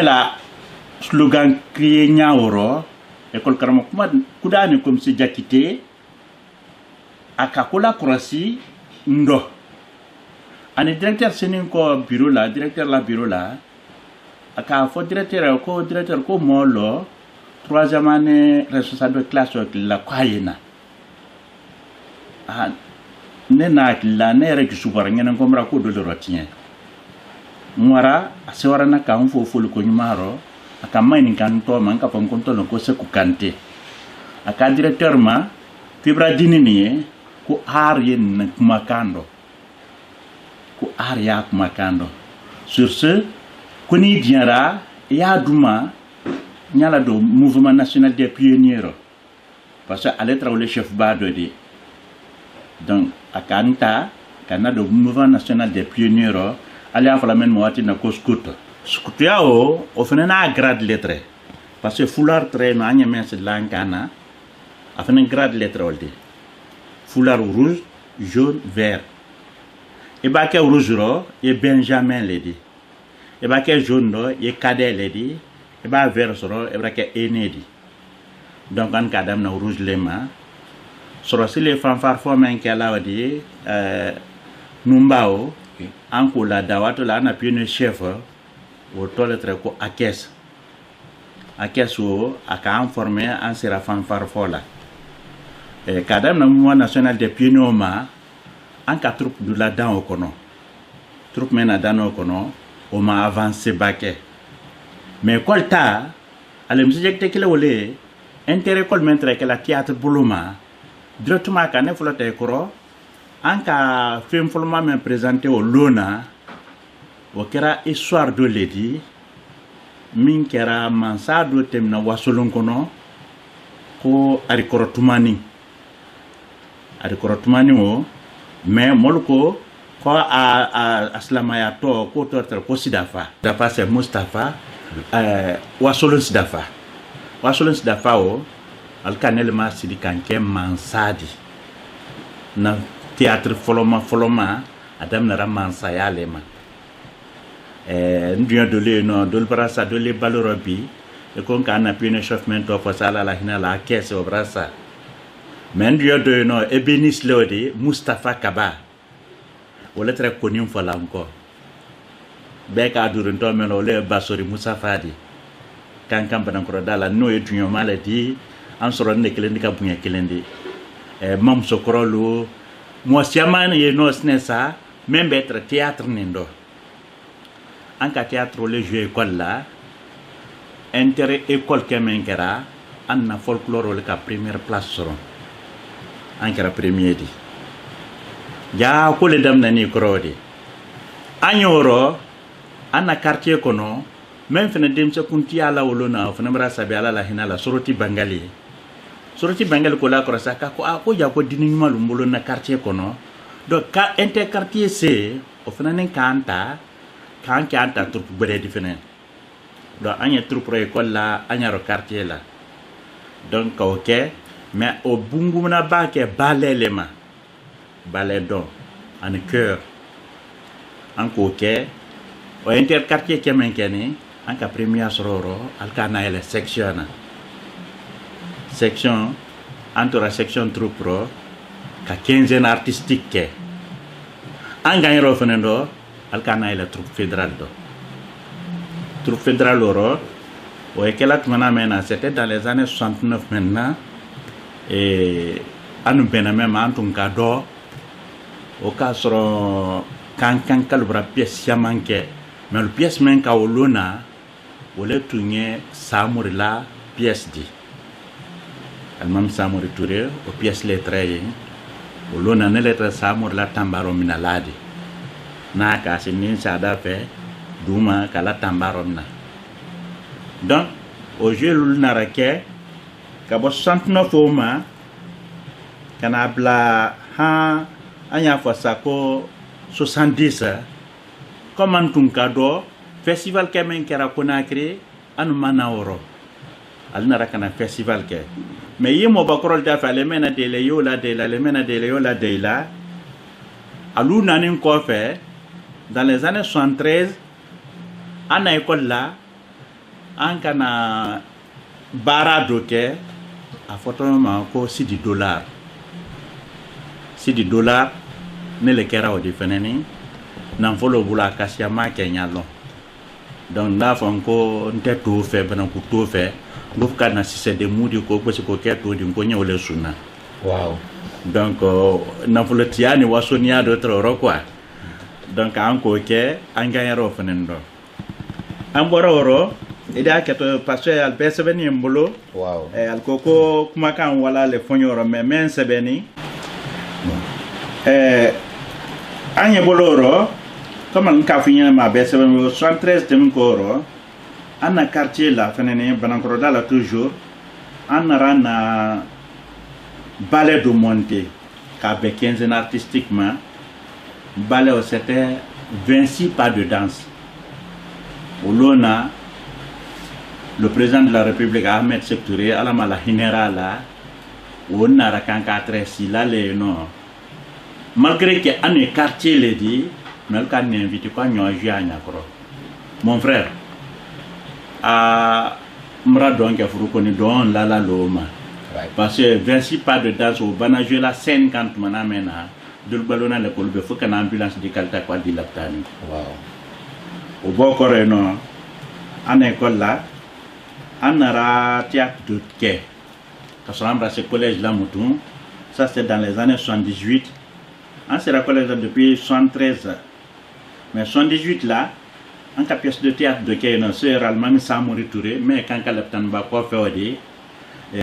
la slogan crié Nyaoro, école Karamokuma, Koudani comme si Jakite, Akakola Kurasi, Ndo. Ane directeur Seninko bureau là, directeur la bureau là, Aka fo directeur ko molo, troisième année responsable de classe la Kwayena. Ah, nena la nere ki subara ngena ngomra ko do le rotien. Mwara asewara na ka mfo fulu ko nyumaro aka maini kan to man ka pon konto no ko se ku kante aka directeur ma fibra dinini ko ar yen kumakando ko ar ya kumakando sur ce koni diara ya duma nyala do mouvement national des pionniers parce que aller travailler chef bado di donc akanta kana do mouvement national des pionniers ali a fala men mo wati na ko skuto yao o fena na grade lettre parce que foulard très no anya men se lankana a fena grade lettre oldi foulard rouge jaune vert e ba ke rouge ro e benjamin ledi e ba ke jaune do e cadet ledi e ba vert ro e ba ke enedi donc an kadam na rouge lema soro si les fanfare fo men ke la wadi numbao anko la dawato la na pionnier chef o toletre ko akes o aka informé en sera fanfare fola e kadam na mouvement national des pionniers ma en ka troupe de la dan o kono troupe mena dan o kono o ma avancé baké mais kolta ale msijekte kile wole intérêt kol mentre que la théâtre boloma directement ka ne flotte koro anka film folma me présenté au Lona o kera histoire de lady min kera mansado temna wasolon kono ko ari korotumani o mais molko ko a aslamaya to ko torter ko sidafa dafa c'est Mustafa wasolon sidafa o alkanel ma sidikanke mansadi na théâtre foloma adam na ramansa ya lema ndiyo dole no dol brasa dole balorobi e kon ka na pine chauffement to fa sala la hina la caisse o brasa men ndiyo do no e benis lodi Mustafa Kaba wala très connu fola encore be ka durun to men o le basori Mustafa di kan kan ban ko dala no e dunyo maladi an soro ne kelendi ka bunya kelendi mam sokorolo moi siaman ye no snesa même être théâtre nindo anka théâtre le jeu école là intérêt école kemenkera anna folklore le ka première place soron ankara premier di ja ko le dam nani krodi anyoro anna quartier kono même fene dem se kunti ala wolona fene mara sabi ala la hinala soroti bangali ko la korasa ka ko ja ko dinu malum bolo na quartier kono do ka inter quartier c'est o fenane kanta troupe bere diferent do anya troupe école la anya ro quartier la donc OK mais au bungu na ba ke balelema ballet don en cœur en OK o inter quartier kemenkeni anka premier sororo alkana ele section entre la section troupe pro ka quinzaine artistique ke anganyro fenendo alkana ila troupe fédérale oro o ekela tmana mena c'était dans les années 69 maintenant et anu bename ma antun ka do o ka soro kan kalbra pièce yamanke mais le pièce men ka olona wole tunye samurila pièce di almam samuri touré o pièce lettre o lona ne lettre samur la tambaro minaladi na ka sinin sada fe duma kala tambaro na donc au jeu lunarake ka bo 69 oma kana bla ha anya fasako 70 comme antun kado festival kemen kera Conakry anu manaworo alna rakana festival ke mais yimo bakorol da fa le mena de le yo la de la alu nanin ko fait dans les années 73 ana école là an kana baara dɔ kɛ a fɔtɔ ma ko Sidi Dollar ne le kɛra o de fɛnɛ ni nafolo bolo a kasiya ma kɛ ɲalɔ donc n'a fɔ ko n tɛ to fɛ banaku to fɛ n ko ka na sisɛ de mudi ko parce que kɛ to di ko ɲɛ ole sunna wow donc nafolo tiya ni wasoniya dɔ tɔrɔ quoi donc an ko kɛ an gagnera o fɛnɛ dɔ an bɔra oro ida keto parce que al besebeni mbolo wow al koko kuma kan wala le fonyoro men sebeni anye boloro comme nka finya ma besebeni 73 tem koro ana quartier la fenene banankoro dala toujours ana rana ballet de monter ka be 15 artistiquement ballet c'était 26 pas de danse Olona le président de la République Ahmed Sékou Touré ala mala général on nara kan 4 si là les non malgré que ane quartier le dit mais quand on invité quoi ñoo jianya kro mon frère a mra donc furu ko ni don la loma parce que 26 pas de danse au bana jouer la 50 mana mena dul balona le kolbe faut qu'un ambulance di kalta quoi di laptani wow au bokore non en école là Anara théâtre de quai. Quand on embrasse ce collège là, mouton, ça c'est dans les années 78. On s'est collège là depuis 73. Mais 78 là, en cas pièce de théâtre de quai, non, c'est réellement ça m'a retourné. Mais quand on a l'obtenu quoi faire dit,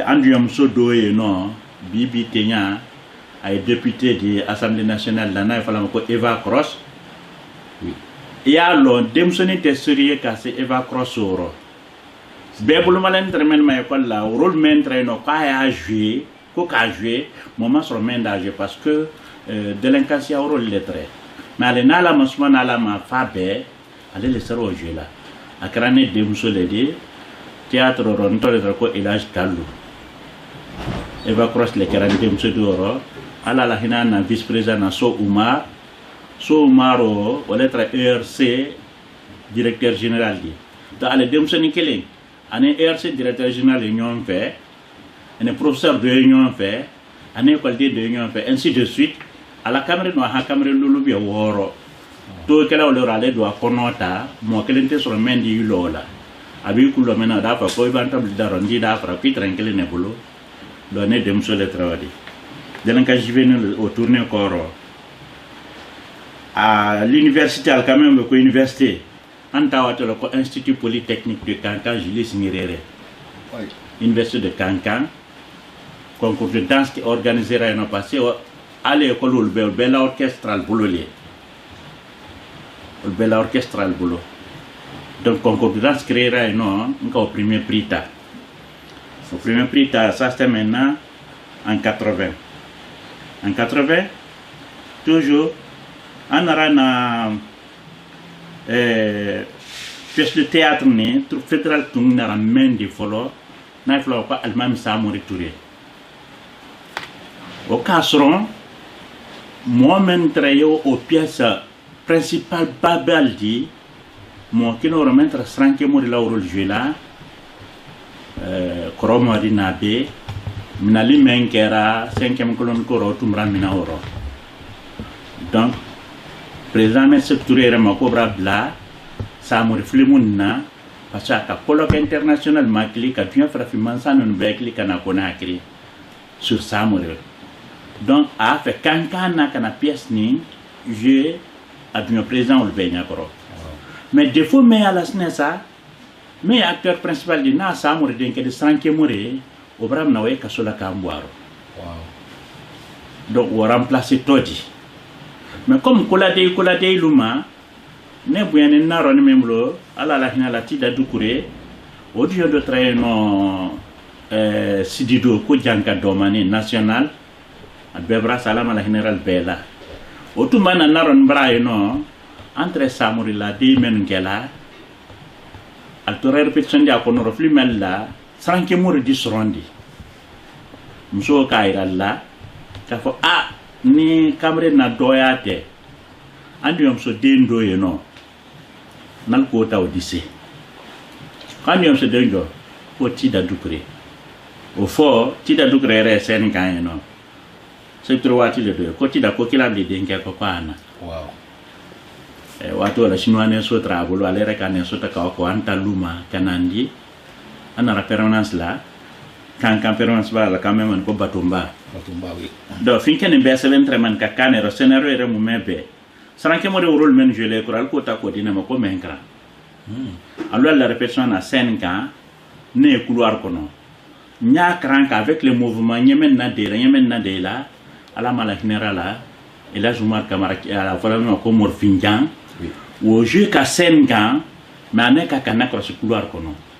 Andrium Sodo et non, Bibi Tenya, est député de l'Assemblée nationale, là, il fallait que Eva Cross. Oui. Et alors, Demsoni était sérieux car c'est Eva Cross au Bébolo malen tremen ma école là, au rôle maître no ka jouer, ko ka jouer, moment sur main d'âge parce que délinquance a rôle lettré. Mais allez na la masma na la ma fabe, allez le sero jouer là. A crane de musoledi, théâtre ronto le ko Elage Kalou. Eva Cross le crane de musodoro, ala la hina na vice-président na So Umaro, au lettre ERC directeur général dit. Da ale de musoni kelen. Ane ERC directeur général de l'Union fait, ane professeur de l'Union fait, ane école de l'Union fait, ainsi de suite. À la caméra, nous avons caméra lulu woro. Tout que là on leur allait doit connaître, moi qu'elle était sur le main du lola. Abi kulo mena dafa ko ibantam darondi dafa qui tranquille ne bolo. L'année de monsieur le travail. De l'enca juvénile au tourné coro. À l'université al quand même ko université. Antawato le Institut Polytechnique de Kankan, Julius Nyerere. Université de Kankan, concours de danse qui organisera un passé à l'école où le bel orchestral boulot. Le bel orchestral boulot. Donc, concours de danse créera un nom, au premier prix. Au premier prix, ça c'était maintenant en 80. En 80, toujours, on aura pièce de théâtre ni troupe fédéral tung nara mendi folo na flo ko almami Samori Touré au casseron moment trayo aux pièces principales babaldi mo kino remettre stranke mo de la rôle jouer là kromo di nabe minali menkera 5e colonne ko tumra mina oro donc président M. Sékou Touré rema cobra bla Samori Flimunna parce que colloque international makli ka bien frafi mansano bekli kana Conakry sur Samori donc a fait kankana kana pièce ni je a bien président le benya koro mais défaut mais à la snesa mais acteur principal di na Samori den ke de sanke moré obram na way kasola kambwaro donc on remplacer Todi. Mais comme kolade luma ne buyane naro ne memlo ala la hina la tida dukure audio de traino sidido ko janka domani national albebra salama la general bela otumana naron braino entre Samori la di men gela altore repetition dia kono refli mella sanke mori disrondi mso kaira la ka fo ni kamre na doyate andi yom so dendo no nal ko taw dise quand on se donne au Tida Ducré au fort Tida Ducré est scène quand non c'est trop le deux côté d'accord qu'il a des dingue quoi wow watu la chinois ne so travel ale reka ne so ta ko anta luma kanandi ana la permanence là quand permanence ba la quand même ko batumba oui do finke ne be seven treman ka kanero scenario ere mu mebe sanke mo de rôle men jouer ko al ko ta ko dina ko menkra alors la répétition na scène quand ne couloir kono nya crank avec les mouvements yemen na de là à la mala générale et là je marque camara à la vraiment comme morfinjan ou jeu ka scène quand mais ane ka kana ko couloir kono